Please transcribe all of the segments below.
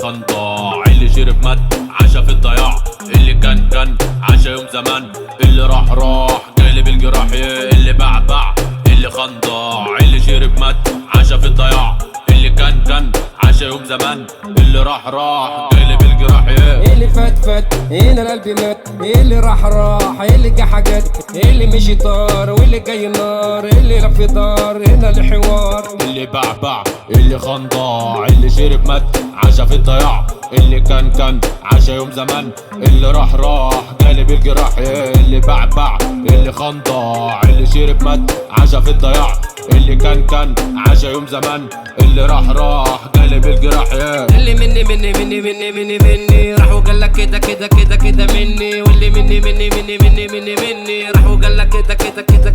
خنطاع، اللي شرب مات عاشا في الضياع، اللي كان عاشا يوم زمان، اللي راح جايلب الجراح، اللي باع اللي خنطاع، اللي شرب مات عاشا في الضياع، اللي كان عاشا يوم زمان، اللي راح جايلب الجراح. اللي فات هنا القلب مات، اللي راح اللي جه حاجات، اللي مشي طار واللي جاي نار، اللي لف دار هنا الحوار، اللي باع اللي خنطاع، اللي شرب مات عاشا في الضياع، اللي كان عاشا يوم زمان، اللي راح جالب الجراح. اللي باع اللي خنطاع، اللي شرب مات عاشا في الضياع، اللي كان عاشا يوم زمان، اللي راح جالب الجراح. اللي مني راح وقال لك كده مني، واللي مني راح وقال لك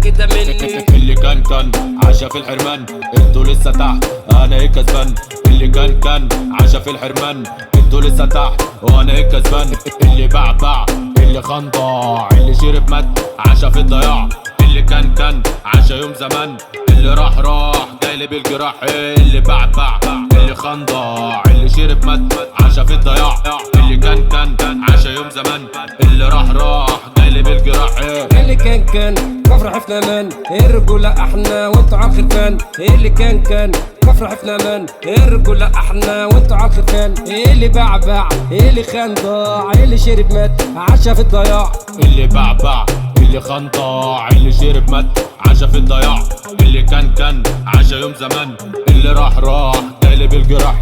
كده مني. اللي كان عاشا في الحرمان، انتوا لسه تحت انا ايه كسبان، اللي كان عاشا في الحرمان، انتوا لسه تحت وانا ايه كسبان. اللي باع اللي خنطاع، اللي شرب مات عاشا في الضياع، اللي كان عاشا يوم زمان، اللي راح جايلب الجراح. اللي باع اللي خنطاع، اللي شرب مات عاشا في الضياع، اللي كان عاشا يوم زمان، اللي راح جايلب الجراح. اللي كان كفر حفنا مان، الرجولة احنا وانتوا على الخرفان، اللي كان كفر حفنا مان، الرجولة احنا وانتوا على الخرفان. اللي باع اللي خان ضاع، اللي شرب مات عاشا في الضياع، اللي باع اللي خنطاع، اللي شرب مات عاشا في الضياع، اللي كان عاشا يوم زمان، اللي راح جايلب الجراح.